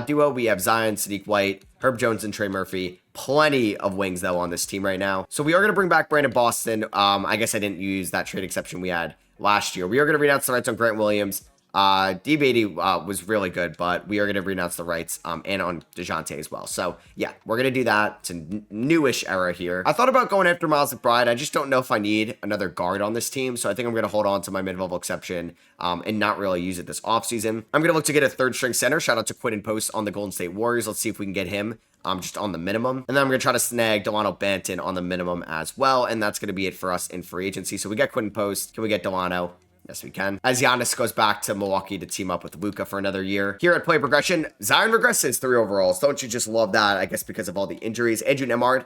duo. We have Zion, Sadiq White, Herb Jones, and Trey Murphy. Plenty of wings, though, on this team right now. So we are going to bring back Brandon Boston. I guess I didn't use that trade exception we had last year. We are going to read out the rights on Grant Williams. D-Beatty was really good, but we are going to renounce the rights and on DeJounte as well. So, yeah, we're going to do that. It's a newish era here. I thought about going after Miles McBride. I just don't know if I need another guard on this team, so I think I'm going to hold on to my mid-level exception and not really use it this offseason. I'm going to look to get a third-string center. Shout out to Quentin Post on the Golden State Warriors. Let's see if we can get him just on the minimum. And then I'm going to try to snag Delano Banton on the minimum as well, and that's going to be it for us in free agency. So we got Quentin Post. Can we get Delano? Yes, we can. As Giannis goes back to Milwaukee to team up with Luka for another year. Here at Play Progression, Zion regresses 3 overalls. Don't you just love that? I guess because of all the injuries. Andrew Nemhard,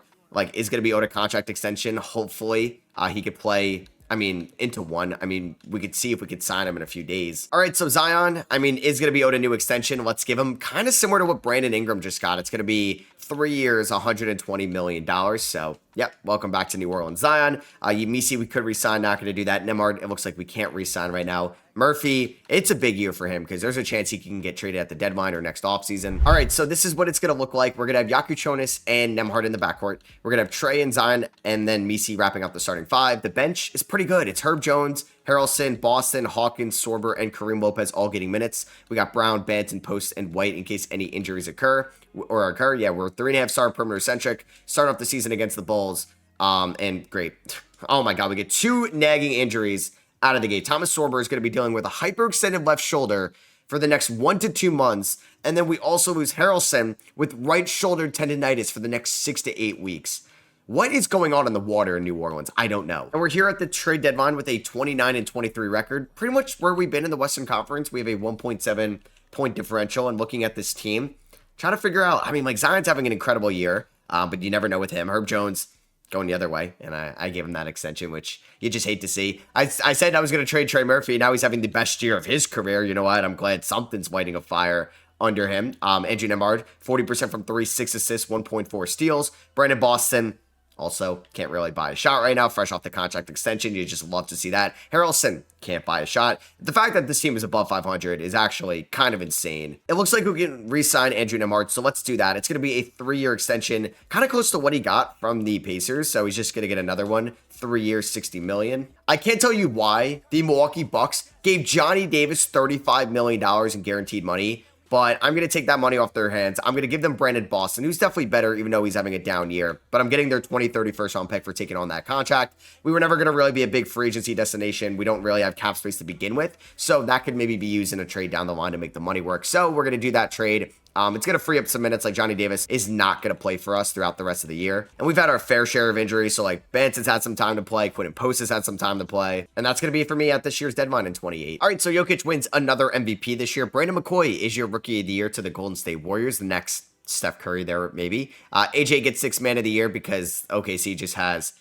is going to be owed a contract extension. Hopefully, he could play, into one. We could see if we could sign him in a few days. All right, so Zion, is going to be owed a new extension. Let's give him kind of similar to what Brandon Ingram just got. It's going to be 3 years, $120 million. So, yep, welcome back to New Orleans, Zion. Yemisi, we could re-sign, not going to do that. Nemhard, it looks like we can't re-sign right now. Murphy, it's a big year for him because there's a chance he can get traded at the deadline or next offseason. All right, so this is what it's going to look like. We're going to have Yakuchonis and Nemhard in the backcourt. We're going to have Trey and Zion and then Misi wrapping up the starting 5. The bench is pretty good. It's Herb Jones, Harrelson, Boston, Hawkins, Sorber, and Kareem Lopez all getting minutes. We got Brown, Banton, Post, and White in case any injuries occur. Yeah, we're 3.5-star perimeter centric. Start off the season against the Bulls. And great. Oh my God, we get 2 nagging injuries out of the gate. Thomas Sorber is going to be dealing with a hyperextended left shoulder for the next 1 to 2 months. And then we also lose Harrelson with right shoulder tendonitis for the next 6 to 8 weeks. What is going on in the water in New Orleans? I don't know. And we're here at the trade deadline with a 29-23 record. Pretty much where we've been in the Western Conference. We have a 1.7 point differential. And looking at this team, trying to figure out, Zion's having an incredible year, but you never know with him. Herb Jones going the other way, and I gave him that extension, which you just hate to see. I said I was going to trade Trey Murphy. Now he's having the best year of his career. You know what? I'm glad something's lighting a fire under him. Andrew Nemhard, 40% from 3, 6 assists, 1.4 steals. Brandon Boston, also, can't really buy a shot right now, fresh off the contract extension. You just love to see that. Harrelson can't buy a shot. The fact that this team is above 500 is actually kind of insane. It looks like we can re-sign Andrew Nemhard, so let's do that. It's going to be a 3-year extension, kind of close to what he got from the Pacers, so he's just going to get another one. 3 years, $60 million. I can't tell you why the Milwaukee Bucks gave Johnny Davis $35 million in guaranteed money, but I'm going to take that money off their hands. I'm going to give them Brandon Boston, who's definitely better, even though he's having a down year. But I'm getting their 2030 first-round pick for taking on that contract. We were never going to really be a big free agency destination. We don't really have cap space to begin with. So that could maybe be used in a trade down the line to make the money work. So we're going to do that trade. It's going to free up some minutes. Johnny Davis is not going to play for us throughout the rest of the year. And we've had our fair share of injuries. So Banton's had some time to play. Quentin Post has had some time to play. And that's going to be it for me at this year's deadline in 28. All right, so Jokic wins another MVP this year. Brandon McCoy is your rookie of the year to the Golden State Warriors. The next Steph Curry there, maybe. AJ gets 6th man of the year because OKC just has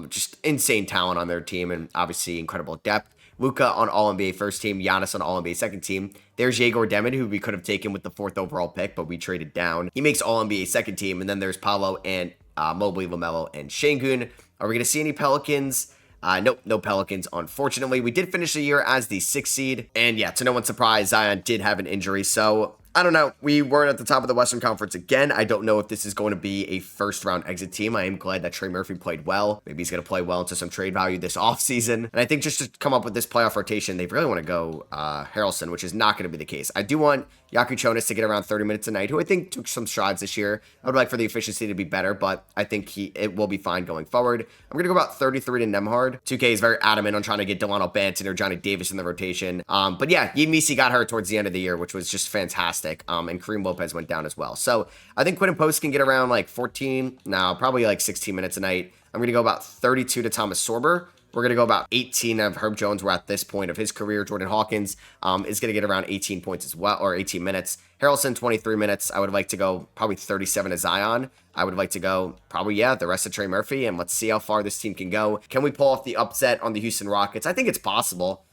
just insane talent on their team and obviously incredible depth. Luka on All-NBA first team, Giannis on All-NBA second team. There's Yegor Demid, who we could have taken with the 4th overall pick, but we traded down. He makes All-NBA second team, and then there's Paolo and Mobley, LaMelo, and Şengün. Are we going to see any Pelicans? Nope, no Pelicans, unfortunately. We did finish the year as the 6th seed, and yeah, to no one's surprise, Zion did have an injury, so I don't know. We weren't at the top of the Western Conference again. I don't know if this is going to be a first-round exit team. I am glad that Trey Murphy played well. Maybe he's going to play well into some trade value this offseason. And I think just to come up with this playoff rotation, they really want to go Harrelson, which is not going to be the case. I do want Yakuchonis to get around 30 minutes a night, who I think took some strides this year. I would like for the efficiency to be better, but I think it will be fine going forward. I'm going to go about 33 to Nemhard. 2K is very adamant on trying to get Delano Banton or Johnny Davis in the rotation. But yeah, Yemisi got hurt towards the end of the year, which was just fantastic. And Kareem Lopez went down as well. So I think Quentin Post can get around probably 16 minutes a night. I'm going to go about 32 to Thomas Sorber. We're going to go about 18 of Herb Jones. We're at this point of his career. Jordan Hawkins is going to get around 18 points as well, or 18 minutes. Harrelson, 23 minutes. I would like to go probably 37 to Zion. I would like to go probably, the rest of Trey Murphy, and let's see how far this team can go. Can we pull off the upset on the Houston Rockets? I think it's possible.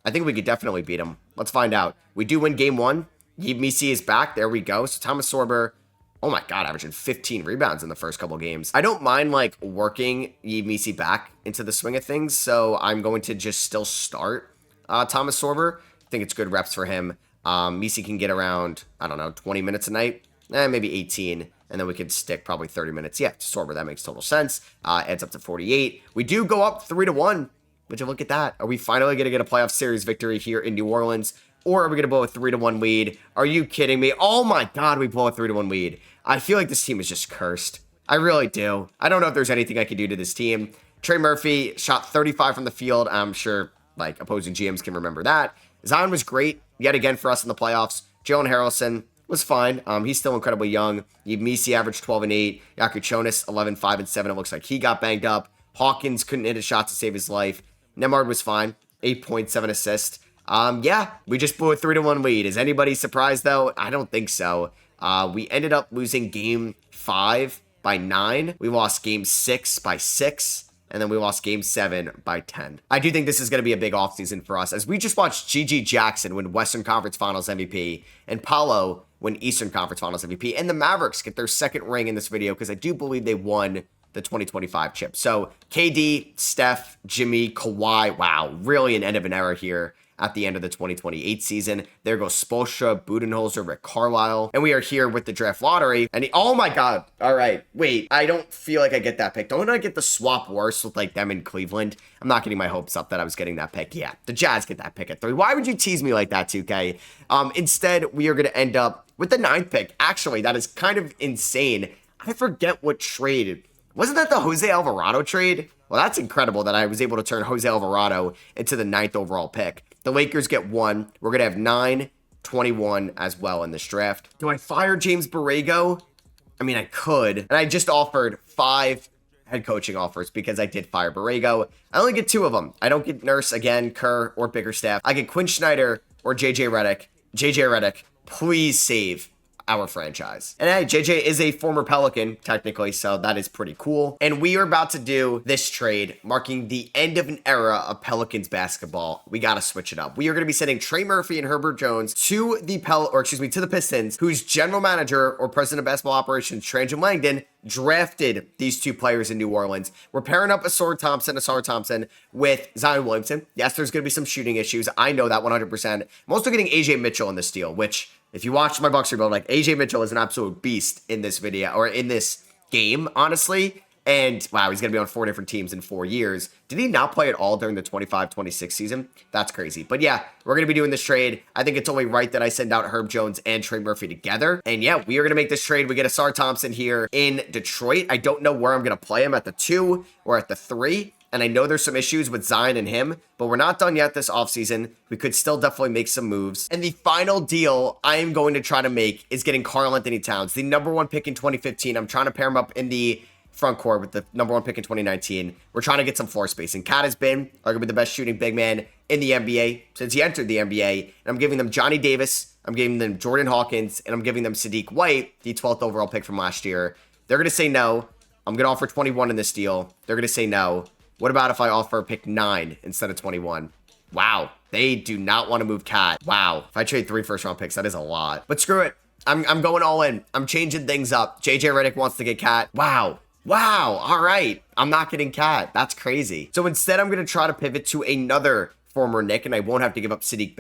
I think we could definitely beat them. Let's find out. We do win game 1. Yemisi is back. There we go. So Thomas Sorber, oh my God, averaging 15 rebounds in the first couple games. I don't mind working Yemisi back into the swing of things. So I'm going to just still start Thomas Sorber. I think it's good reps for him. Misi can get around, 20 minutes a night, maybe 18. And then we could stick probably 30 minutes. Yeah, to Sorber, that makes total sense. Adds up to 48. We do go up 3-1. Would you look at that? Are we finally going to get a playoff series victory here in New Orleans? Or are we going to blow a 3-1 lead? Are you kidding me? Oh my God, we blow a 3-1 lead. I feel like this team is just cursed. I really do. I don't know if there's anything I can do to this team. Trey Murphy shot 35 from the field. I'm sure like opposing GMs can remember that. Zion was great yet again for us in the playoffs. Jalen Harrelson was fine. He's still incredibly young. Misi averaged 12 and 8. Yakuchonis 11, 5 and 7. It looks like he got banged up. Hawkins couldn't hit a shot to save his life. Nemard was fine. 8.7 assists. Yeah, we just blew a 3-1 lead. Is anybody surprised though? I don't think so. We ended up losing game 5 by 9. We lost game 6 by 6. And then we lost game 7 by 10. I do think this is going to be a big offseason for us, as we just watched G.G. Jackson win Western Conference Finals MVP and Paolo win Eastern Conference Finals MVP, and the Mavericks get their second ring in this video because I do believe they won the 2025 chip. So KD, Steph, Jimmy, Kawhi, wow, really an end of an era here at the end of the 2028 season. There goes Spoelstra, Budenholzer, Rick Carlisle. And we are here with the draft lottery. And oh my God. All right. Wait, I don't feel like I get that pick. Don't I get the swap worse with like them in Cleveland? I'm not getting my hopes up that I was getting that pick. Yeah, the Jazz get that pick at 3. Why would you tease me like that, 2K? Instead, we are going to end up with the 9th pick. Actually, that is kind of insane. I forget what trade. Wasn't that the Jose Alvarado trade? Well, that's incredible that I was able to turn Jose Alvarado into the 9th overall pick. The Lakers get 1. We're going to have 9, 21 as well in this draft. Do I fire James Borrego? I mean, I could. And I just offered 5 head coaching offers because I did fire Borrego. I only get 2 of them. I don't get Nurse, again, Kerr, or Bickerstaff. I get Quinn Snyder or JJ Redick. JJ Redick, please save our franchise. And hey, JJ is a former Pelican, technically, so that is pretty cool. And we are about to do this trade, marking the end of an era of Pelicans basketball. We got to switch it up. We are going to be sending Trey Murphy and Herbert Jones to the to the Pistons, whose general manager or president of basketball operations, Tranjan Langdon, drafted these 2 players in New Orleans. We're pairing up Asar Thompson with Zion Williamson. Yes, there's going to be some shooting issues. I know that 100%. I'm also getting AJ Mitchell in this deal, which, if you watch my Bucks rebuild, like AJ Mitchell is an absolute beast in this video or in this game, honestly. And wow, he's going to be on 4 different teams in 4 years. Did he not play at all during the 25-26 season? That's crazy. But yeah, we're going to be doing this trade. I think it's only right that I send out Herb Jones and Trey Murphy together. And yeah, we are going to make this trade. We get Asar Thompson here in Detroit. I don't know where I'm going to play him, at the 2 or at the 3. And I know there's some issues with Zion and him, but we're not done yet this offseason. We could still definitely make some moves. And the final deal I am going to try to make is getting Karl-Anthony Towns, the #1 pick in 2015. I'm trying to pair him up in the front court with the #1 pick in 2019. We're trying to get some floor spacing. Cat has been arguably the best shooting big man in the NBA since he entered the NBA. And I'm giving them Johnny Davis, I'm giving them Jordan Hawkins, and I'm giving them Sadiq White, the 12th overall pick from last year. They're going to say no. I'm going to offer 21 in this deal. They're going to say no. What about if I offer pick 9 instead of 21? Wow, they do not want to move Cat. Wow, if I trade 3 first-round picks, that is a lot. But screw it. I'm going all in. I'm changing things up. JJ Redick wants to get Cat. Wow. All right. I'm not getting Cat. That's crazy. So instead, I'm going to try to pivot to another former Knick, and I won't have to give up Sadiq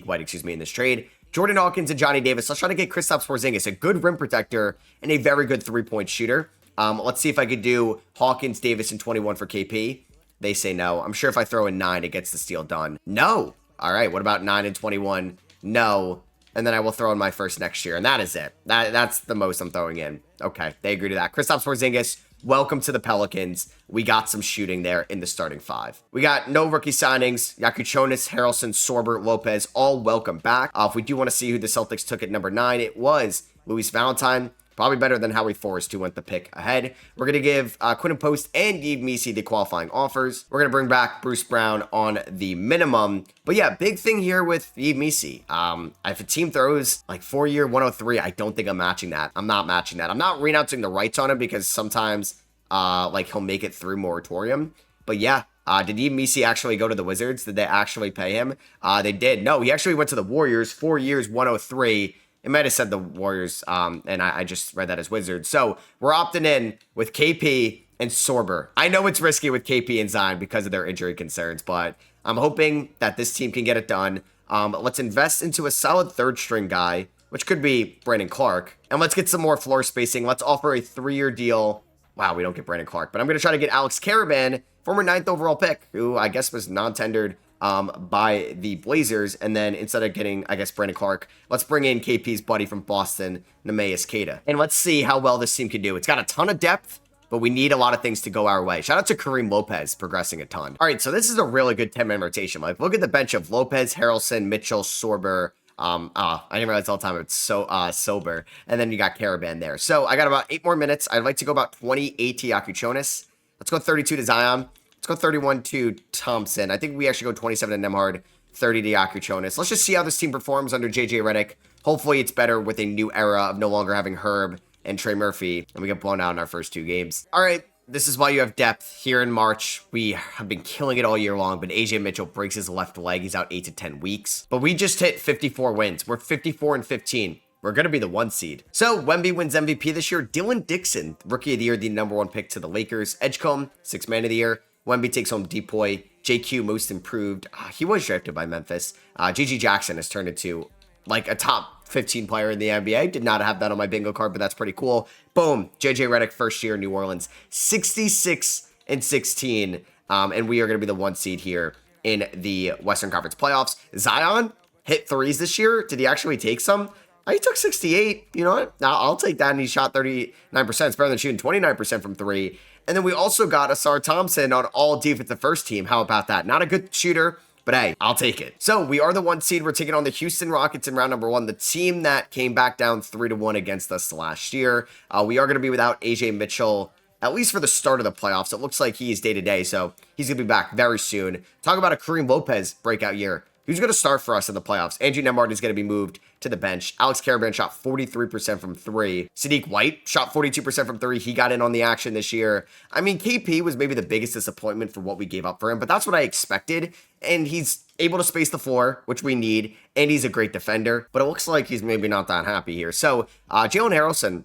White, in this trade. Jordan Hawkins and Johnny Davis. Let's try to get Kristaps Porzingis, a good rim protector and a very good 3-point shooter. Let's see if I could do Hawkins, Davis, and 21 for KP. They say no. I'm sure if I throw in 9, it gets the steal done. No. All right. What about 9 and 21? No. And then I will throw in my first next year. And that is it. That's the most I'm throwing in. Okay. They agree to that. Kristaps Porzingis, welcome to the Pelicans. We got some shooting there in the starting 5. We got no rookie signings. Yakuchonis, Harrelson, Sorber, Lopez, all welcome back. If we do want to see who the Celtics took at number 9, it was Luis Valentine. Probably better than Howie Forrest, who went the pick ahead. We're going to give Quinton Post and Yves Missi the qualifying offers. We're going to bring back Bruce Brown on the minimum. But yeah, big thing here with Yves Missi. If a team throws like 4-year 103, I don't think I'm matching that. I'm not matching that. I'm not renouncing the rights on him because sometimes like he'll make it through moratorium. But yeah, did Yves Missi actually go to the Wizards? Did they actually pay him? They did. No, he actually went to the Warriors. 4 years, 103. It might have said the Warriors, and I just read that as Wizards. So we're opting in with KP and Sorber. I know it's risky with KP and Zion because of their injury concerns, but I'm hoping that this team can get it done. Let's invest into a solid 3rd-string guy, which could be Brandon Clark. And let's get some more floor spacing. Let's offer a 3-year deal. Wow, we don't get Brandon Clark, but I'm going to try to get Alex Caravan, former 9th overall pick, who I guess was non-tendered by the Blazers. And then instead of getting, I guess, Brandon Clark, let's bring in KP's buddy from Boston, Neemias Queta. And let's see how well this team can do. It's got a ton of depth, but we need a lot of things to go our way. Shout out to Kareem Lopez progressing a ton. All right, so this is a really good 10-man rotation. Like, look at the bench of Lopez, Harrelson, Mitchell, Sorber. I didn't realize all the time it's so sober. And then you got Caravan there. So I got about 8 more minutes. I'd like to go about 28 to Yakuchonis. Let's go 32 to Zion. Let's go 31 to Thompson. I think we actually go 27 to Nembhard, 30 to Yakuchonis. Let's just see how this team performs under JJ Redick. Hopefully it's better with a new era of no longer having Herb and Trey Murphy, and we get blown out in our first 2 games. All right, this is why you have depth here in March. We have been killing it all year long, but AJ Mitchell breaks his left leg. He's out 8 to 10 weeks. But we just hit 54 wins. We're 54 and 15. We're going to be the 1 seed. So Wemby wins MVP this year. Dylan Dixon, Rookie of the Year, the #1 pick to the Lakers. Edgecombe, 6th Man of the Year. Wemby takes home Depoy. JQ, Most Improved. He was drafted by Memphis. GG Jackson has turned into like a top 15 player in the NBA. Did not have that on my bingo card, but that's pretty cool. Boom. JJ Redick, first year in New Orleans. 66 and 16. And we are going to be the 1 seed here in the Western Conference playoffs. Zion hit threes this year. Did he actually take some? He took 68. You know what? Now I'll take that. And he shot 39%. It's better than shooting 29% from 3. And then we also got Asar Thompson on all defensive first team. How about that? Not a good shooter, but hey, I'll take it. So we are the 1 seed. We're taking on the Houston Rockets in round #1, the team that came back down 3-1 against us last year. We are going to be without AJ Mitchell, at least for the start of the playoffs. It looks like he is day-to-day, so he's going to be back very soon. Talk about a Kareem Lopez breakout year. Who's going to start for us in the playoffs? Andrew Nembhard is going to be moved to the bench. Alex Caravan shot 43% from 3. Sadiq White shot 42% from 3. He got in on the action this year. I mean, KP was maybe the biggest disappointment for what we gave up for him, but that's what I expected. And he's able to space the floor, which we need, and he's a great defender, but it looks like he's maybe not that happy here. So Jalen Harrelson,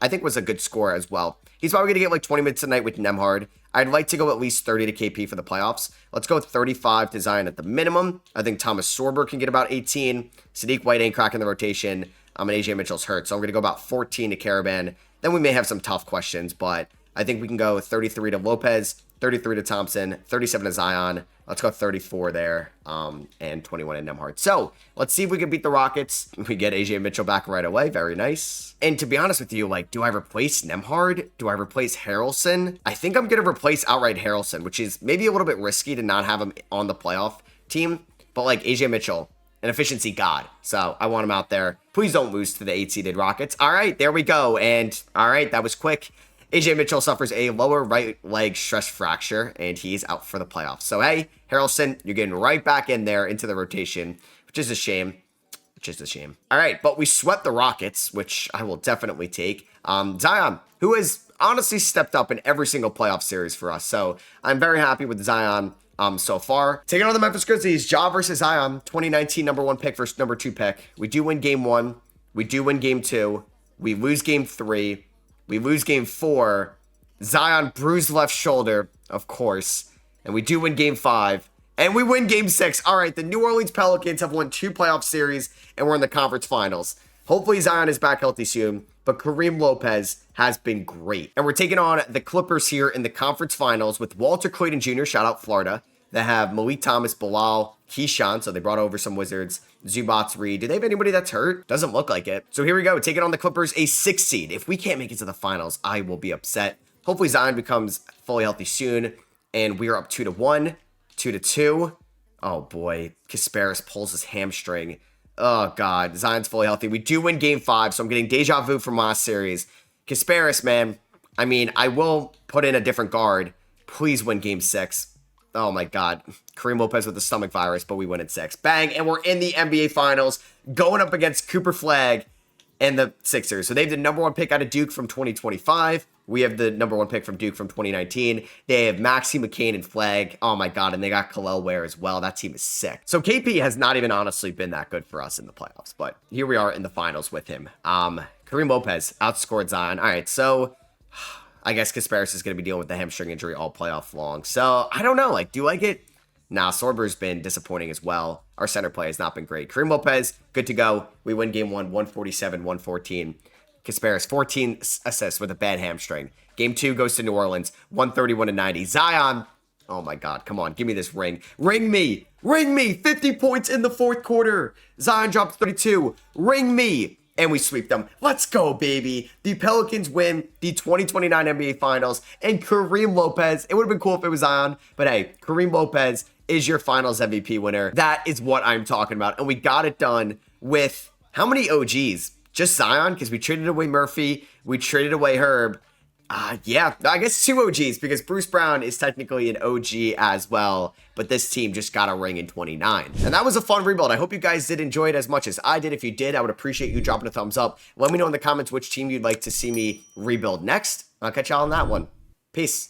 I think was a good scorer as well. He's probably going to get like 20 minutes a night with Nembhard. I'd like to go at least 30 to KP for the playoffs. Let's go 35 to Zion at the minimum. I think Thomas Sorber can get about 18. Sadiq White ain't cracking the rotation. And AJ Mitchell's hurt, so I'm going to go about 14 to Caravan. Then we may have some tough questions, but I think we can go 33 to Lopez, 33 to Thompson, 37 to Zion. Let's go 34 there, and 21 in Nembhard. So let's see if we can beat the Rockets. We get AJ Mitchell back right away. Very nice. And to be honest with you, like, do I replace Nembhard? Do I replace Harrelson? I think I'm going to replace outright Harrelson, which is maybe a little bit risky to not have him on the playoff team. But like AJ Mitchell, an efficiency god. So I want him out there. Please don't lose to the 8-seeded Rockets. All right, there we go. And all right, that was quick. AJ Mitchell suffers a lower right leg stress fracture, and he's out for the playoffs. So, hey, Harrelson, you're getting right back in there into the rotation, which is a shame. All right, but we swept the Rockets, which I will definitely take. Zion, who has honestly stepped up in every single playoff series for us. So, I'm very happy with Zion so far. Taking on the Memphis Grizzlies, Ja versus Zion, 2019 #1 pick versus #2 pick. We do win game 1. We do win game 2. We lose game 3. We lose game 4. Zion bruised left shoulder, of course. And we do win game 5. And we win game 6. All right, the New Orleans Pelicans have won 2 playoff series, and we're in the conference finals. Hopefully Zion is back healthy soon, but Kareem Lopez has been great. And we're taking on the Clippers here in the conference finals with Walter Clayton Jr., shout out Florida. They have Malik Thomas, Bilal, Keyshawn, so they brought over some Wizards. Zubats, Reed. Do they have anybody that's hurt? Doesn't look like it. So here we go, taking on the Clippers, a 6 seed. If we can't make it to the finals, I will be upset. Hopefully Zion becomes fully healthy soon, and we are up 2-1, 2-2. Oh boy, Kasparis pulls his hamstring. Oh god, Zion's fully healthy. We do win game 5, so I'm getting deja vu from last series. Kasparis, man, I mean, I will put in a different guard. Please win game 6. Oh my god. Kareem Lopez with the stomach virus, but we win in 6. Bang, and we're in the NBA Finals, going up against Cooper Flagg and the Sixers. So they have the #1 pick out of Duke from 2025. We have the #1 pick from Duke from 2019. They have Maxey, McCain, and Flagg. Oh my god, and they got Khalil Ware as well. That team is sick. So KP has not even honestly been that good for us in the playoffs, but here we are in the finals with him. Kareem Lopez outscored Zion. All right, so I guess Kasparis is going to be dealing with the hamstring injury all playoff long. So, I don't know. Like, do I get... Nah, Sorber's been disappointing as well. Our center play has not been great. Kareem Lopez, good to go. We win game 1, 147-114. Kasparis, 14 assists with a bad hamstring. Game 2 goes to New Orleans, 131-90. Zion, oh my god, come on, give me this ring. Ring me! Ring me. 50 points in the fourth quarter. Zion dropped 32. Ring me. And we sweep them. Let's go, baby. The Pelicans win the 2029 NBA Finals. And Kareem Lopez, it would have been cool if it was Zion, but hey, Kareem Lopez is your Finals MVP winner. That is what I'm talking about. And we got it done with how many OGs? Just Zion, because we traded away Murphy. We traded away Herb. Yeah, I guess 2 OGs because Bruce Brown is technically an OG as well, but this team just got a ring in 29. And that was a fun rebuild. I hope you guys did enjoy it as much as I did. If you did, I would appreciate you dropping a thumbs up. Let me know in the comments which team you'd like to see me rebuild next. I'll catch y'all on that one. Peace.